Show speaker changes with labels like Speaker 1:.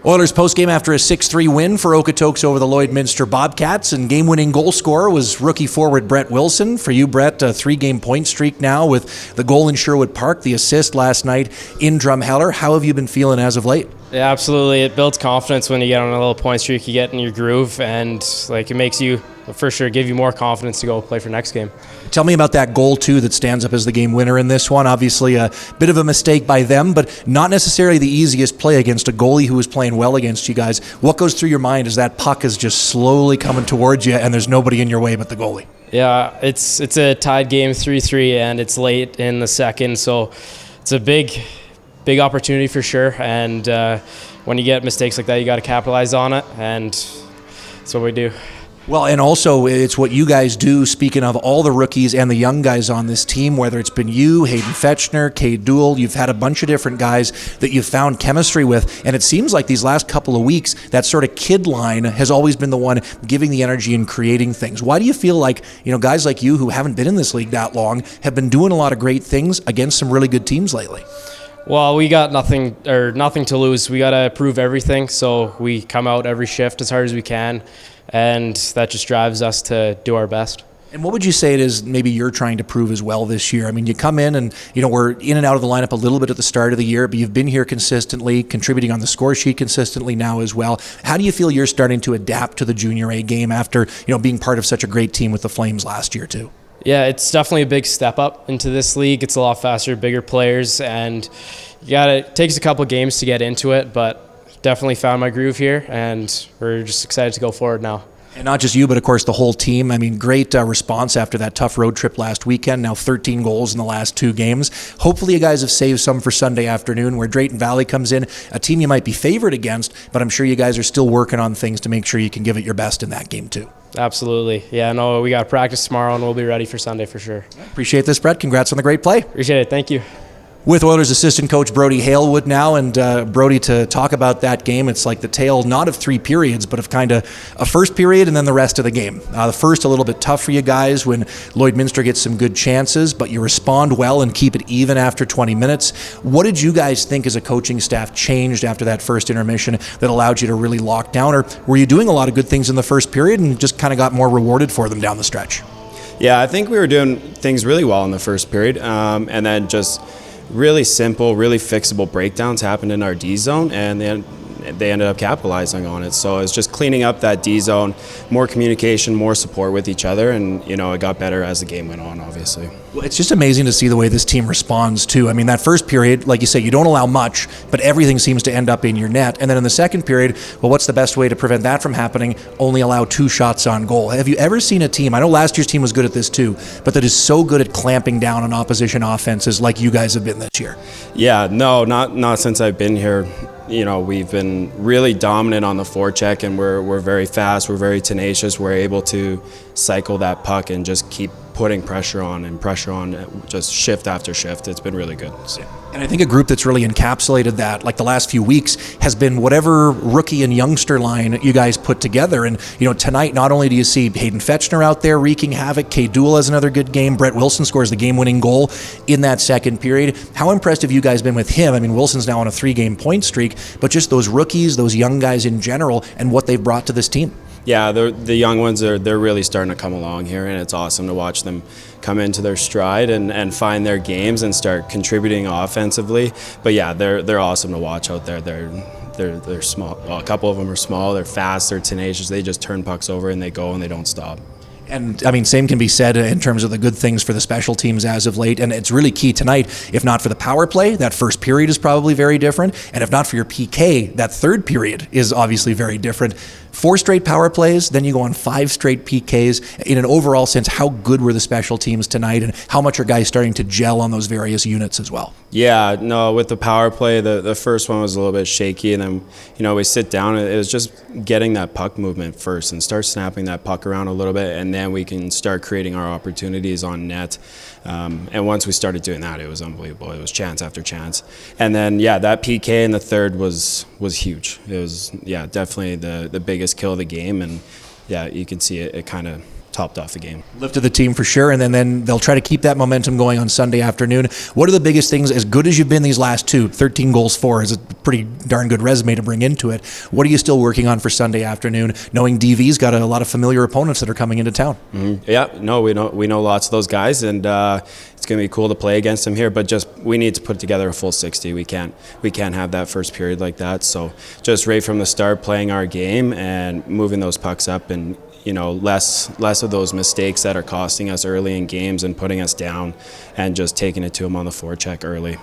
Speaker 1: Oilers postgame after a 6-3 win for Okotoks over the Lloydminster Bobcats, and game-winning goal scorer was rookie forward Brett Wilson. For you, Brett, a 3-game point streak now with the goal in Sherwood Park, the assist last night in Drumheller. How have you been feeling as of late?
Speaker 2: Yeah, absolutely. It builds confidence when you get on a little point streak, you get in your groove, and it makes you, for sure, give you more confidence to go play for next game.
Speaker 1: Tell me about that goal, too, that stands up as the game winner in this one. Obviously a bit of a mistake by them, but not necessarily the easiest play against a goalie who was playing well against you guys. What goes through your mind as that puck is just slowly coming towards you and there's nobody in your way but the goalie?
Speaker 2: Yeah, it's a tied game, 3-3, and it's late in the second, so it's a big opportunity for sure. And when you get mistakes like that, you got to capitalize on it, and that's what we do.
Speaker 1: Well, and also it's what you guys do, speaking of all the rookies and the young guys on this team, whether it's been you, Hayden Fetchner, Cade Dool, you've had a bunch of different guys that you've found chemistry with, and it seems like these last couple of weeks, that sort of kid line has always been the one giving the energy and creating things. Why do you feel like, guys like you who haven't been in this league that long have been doing a lot of great things against some really good teams lately?
Speaker 2: Well, we got nothing to lose. We got to prove everything, so we come out every shift as hard as we can, and that just drives us to do our best.
Speaker 1: And what would you say it is maybe you're trying to prove as well this year? I mean, you come in and, we're in and out of the lineup a little bit at the start of the year, but you've been here consistently, contributing on the score sheet consistently now as well. How do you feel you're starting to adapt to the Junior A game after, being part of such a great team with the Flames last year too?
Speaker 2: Yeah, it's definitely a big step up into this league. It's a lot faster, bigger players, and it takes a couple of games to get into it, but definitely found my groove here, and we're just excited to go forward now.
Speaker 1: And not just you, but of course the whole team. I mean, great response after that tough road trip last weekend. Now 13 goals in the last 2 games. Hopefully you guys have saved some for Sunday afternoon where Drayton Valley comes in, a team you might be favored against, but I'm sure you guys are still working on things to make sure you can give it your best in that game too.
Speaker 2: Absolutely. Yeah, no, we got practice tomorrow and we'll be ready for Sunday for sure.
Speaker 1: Appreciate this, Brett. Congrats on the great play.
Speaker 2: Appreciate it. Thank you.
Speaker 1: With Oilers assistant coach Brody Hailwood now, and Brody, to talk about that game, it's like the tale not of 3 periods, but of kind of a first period and then the rest of the game. The first a little bit tough for you guys when Lloydminster gets some good chances, but you respond well and keep it even after 20 minutes. What did you guys think as a coaching staff changed after that first intermission that allowed you to really lock down, or were you doing a lot of good things in the first period and just kind of got more rewarded for them down the stretch?
Speaker 3: Yeah, I think we were doing things really well in the first period, and then just really simple, really fixable breakdowns happened in our D zone, and then they ended up capitalizing on it. So it's just cleaning up that D zone, more communication, more support with each other, and it got better as the game went on, obviously.
Speaker 1: Well, it's just amazing to see the way this team responds too. I mean, that first period, like you say, you don't allow much, but everything seems to end up in your net. And then in the second period, well, what's the best way to prevent that from happening? Only allow 2 shots on goal. Have you ever seen a team, I know last year's team was good at this too, but that is so good at clamping down on opposition offenses like you guys have been this year?
Speaker 3: Yeah, no, not since I've been here. We've been really dominant on the forecheck, and we're very fast, we're very tenacious, we're able to cycle that puck and just keep putting pressure on, just shift after shift. It's been really good. So.
Speaker 1: And I think a group that's really encapsulated that, like the last few weeks, has been whatever rookie and youngster line you guys put together. And, tonight, not only do you see Hayden Fetchner out there wreaking havoc, Cade Dool has another good game, Brett Wilson scores the game-winning goal in that second period. How impressed have you guys been with him? I mean, Wilson's now on a 3-game point streak, but just those rookies, those young guys in general, and what they've brought to this team.
Speaker 3: Yeah, the young ones they're really starting to come along here, and it's awesome to watch them come into their stride and find their games and start contributing offensively. But yeah, they're awesome to watch out there. They're small. Well, a couple of them are small. They're fast. They're tenacious. They just turn pucks over and they go and they don't stop.
Speaker 1: And, I mean, same can be said in terms of the good things for the special teams as of late. And it's really key tonight. If not for the power play, that first period is probably very different. And if not for your PK, that third period is obviously very different. 4 straight power plays, then you go on 5 straight PKs. In an overall sense, how good were the special teams tonight, and how much are guys starting to gel on those various units as well?
Speaker 3: Yeah, no, with the power play, the first one was a little bit shaky, and then, we sit down, and it was just getting that puck movement first and start snapping that puck around a little bit, and then we can start creating our opportunities on net. And once we started doing that, it was unbelievable. It was chance after chance. And then, that PK in the third was huge. It was, definitely the biggest kill of the game. And, you can see it kind of topped off the game.
Speaker 1: Lifted the team for sure, and then they'll try to keep that momentum going on Sunday afternoon. What are the biggest things, as good as you've been these last two, 13 goals for is a pretty darn good resume to bring into it. What are you still working on for Sunday afternoon, knowing DV's got a lot of familiar opponents that are coming into town?
Speaker 3: Mm-hmm. Yeah, no, we know lots of those guys, and it's going to be cool to play against them here, but just we need to put together a full 60. We can't have that first period like that, so just right from the start playing our game and moving those pucks up, and less of those mistakes that are costing us early in games and putting us down, and just taking it to them on the forecheck early.